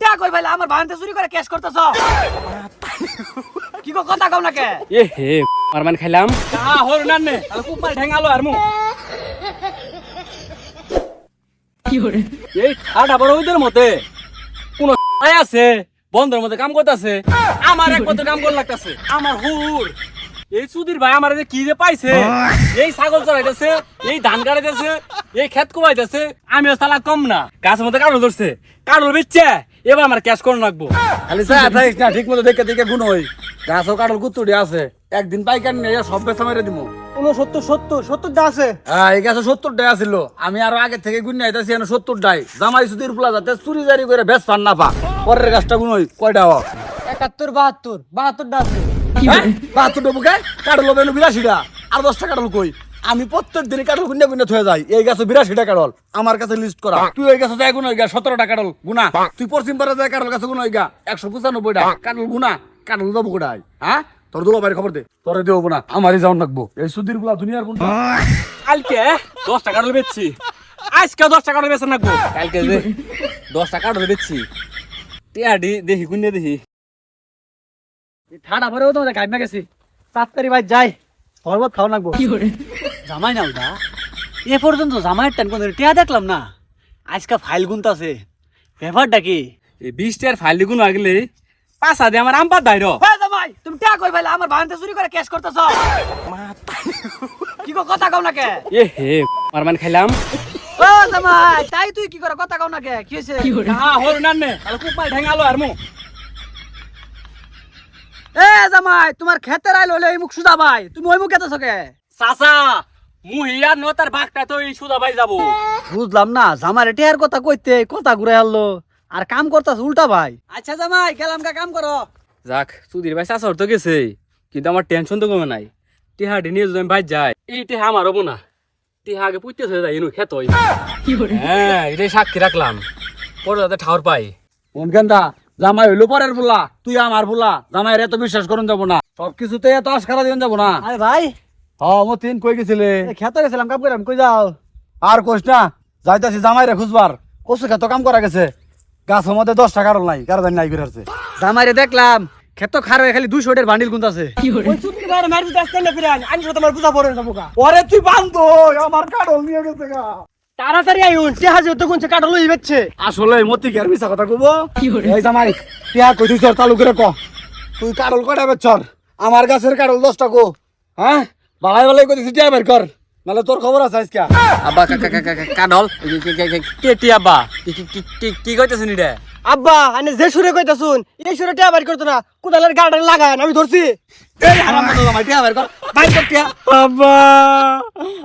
টিয়া কই ভাইলা আমার বাহানতে চুরি করে ক্যাশ করতেছ কি কথা কও না কে এ হে মারমান খাইলাম হর না নে তাহলে খুব মাল ঠেঙ্গালো আর মু কি হরে এই ঠাডা বড় ওইদের মতে কোন আছে বন্ধের মধ্যে কাম করতেছে আমার এক পথে কাম কর লাগতেছে আমার হুর এই সুধীর ভাই আমার কি যে পাইছে এই ছাগল চড়াইতেছে এই ধান কাটাইতেছে এই ক্ষেত কুবাইতেছে আমিও সালা কম না গাছের মধ্যে কাটল ধরছে কাটল বেচছে এবার আমার ক্যাশ করে রাখবো খালি চাই থাকিস না ঠিক মতো দেখে দেখে গুণ হই গাছও কাটল কুত্তুটি আছে একদিন পাইকার নিয়ে সব বেচা মেরে দিব 70 আছে হ্যাঁ এই গাছে 70 টাকা ছিল আমি আরো আগে থেকে গুণ আইতাছি 70 টাই জামাই সুদির পোলা যাতে চুরি জারি করে বেচ পান না পা পরের গাছটা গুণ হই কয়টা হোক 71 72 টা আছে বাহাত্তর ডবু খায় কাটল বেলু 82টা আর 10টা কাটল কই আমি প্রত্যেক দিনে কাটল গুন্ডা গুন্ডা থয়ে যাই এই গাছে 82টা কাটল আমার কাছে লিস্ট করা তুই ওই গাছে যাই গুণ হই গা 17টা কাটল গুনা তুই পশ্চিম পারে যাই কাটল গাছে গুণ হই গা 195টা কাটল গুনা কাটল দেবো কোটাই হ্যাঁ তোর দুলো ভাইয়ের খবর দে তোরে দেবো না আমারই যাওয়ান রাখবো এই সুধীর গুলা দুনিয়ার কোন কালকে 10 টাকা বেচছি আজকে 10 টাকা বেচা রাখবো কালকে যে 10 টাকা বেচছি টিয়াডি দেখি গুনে দেখি ঠাডা পরেও তো গাইমা গেছি তাড়াতাড়ি ভাই যাই শরবত খাও লাগবো কি হরে জামাই না ওটা এ পর্যন্ত জামাইয়ের টান কোন টিয়া দেখলাম না আজকে ফাইল গুনতাছে ব্যাপারটা কি এই 20 টার ফাইল গুন আগলে পাঁচা দে আমার আম পাত দাইরো হ্যাঁ জামাই তুমি টিয়া কই ভাইলা আমার বাহানতে চুরি করে ক্যাশ করতেছ কি কথা কও না কে এ হে মারমান খাইলাম ও জামাই তাই তুই কি করে কথা কও না কে কি হইছে হর না নে তাহলে খুব মাল ঠেঙ্গালো আর মু এ জামাই তোমার খেতের আইল হলে এই মুখ সুদা ভাই তুমি ওই মুখ খেতেছ কে চাচা মুহিয়া নতার ভাগটা তো এই সুদা ভাই যাবো বুঝলাম না জামাই টিয়ার কথা কইতে কথা ঘুরে আনলো আর কাম করতাছ উল্টা ভাই আচ্ছা জামাই গেলাম কা কাম করো যাক সুধীর ভাই চাচা তো গেছে কিন্তু আমার টেনশন তো কমে নাই টিহাটি নিয়ে যদি আমি বাইর যাই এই টিহা আমার হবো না টিহা আগে পুঁতে হয়ে যায় এনু খেত হ্যাঁ এটাই সাক্ষী রাখলাম পরে যাতে ঠাওর পাই কোন কেন্দা জামাই হইলো পরের পোলা তুই আমার পোলা জামাই রে তো বিশ্বাস করুন যাবো না সবকিছুতে এত আশকারা দিন যাবো না আরে ভাই মতিন কই গেছিলে খেতে গেছিলাম কাম কইরাম কই যাও আর কোস না যাইতাছি জামাই রে খুঁজবার কচু খেত কাম করা গেছে গাছের মধ্যে 10 টাকার নাই কার জানি নাই বেরছে জামাইরে দেখলাম খেত খার হয়ে খালি 200 এর বান্ডিল গুনতাছে ওই চুপড়ি ভাই মারি দিতে আসতে না ফিরান আমি তো তোমার বুঝা পড়ে যাবো গা ওরে তুই বান্ধো আমার কাটল নিয়ে গেছে গা তাড়াতাড়ি আইউন চেহাজে তো কোনছে কাটল হই বেচ্ছে আসলে মতি কি আর মিছা কথা কইবো এই জামাই টিয়া কই তুই চালু করে ক তুই কাটল কয়টা বেচর আমার গাছের কাটল 10 টাকা হ্যাঁ বালাই বালাই কইছিস টিয়া বের কর নালে তোর খবর আছে আজকে আব্বা কাডল কে টি আব্বা কি কইতেছেন রে আব্বা আনে যে সুরে কইতাছুন এই সুরে টিয়া বাড়ি করতো না কোদালের গার্ডেন লাগান আমি ধরছি এই হারামজাদা জামাই টিয়া বের কর বাইর কর টিয়া আব্বা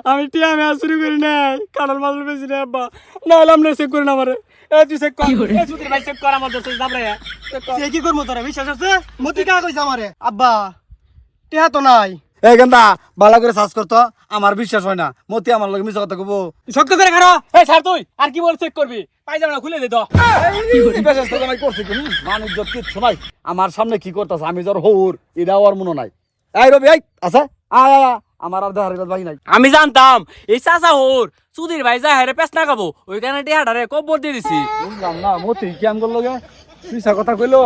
আমি টিয়া মে শুরু করি নাই কাডল মাল বেশি রে আব্বা না হলে আমনে চেক করি না আমারে এ তুই চেক কর এ সুধীর ভাই চেক কর আমার দোস্ত যাবরে সে কি করব তোরা বিশ্বাস আছে মতি কা কইছ আমারে আব্বা টিয়া তো নাই এই গেন্দা ভালো করে সার্চ করতো আমার বিশ্বাস হয় না মতি আমার লগে মিছা কথা কইবো শক্ত করে খারো এই ছাড় তুই আর কি বল চেক করবি পায়জামা খুলে দে তো বিশ্বাস তো জামাই করছে কি মানুষ যত কিচ্ছু নাই আমার সামনে কি করতেছে আমি যার হৌর এটা আর মনে নাই এই রবি এই আচ্ছা আয় আয় আমার আর দেহার ভাই নাই আমি জানতাম এই চাচা হোর সুধীর ভাই যা হেরে পেছ না খাবো ওইখানে টিয়াটারে কব্বর দিয়ে দিছি বুঝলাম না মতি কি আম করলো গে মিছা কথা কইলো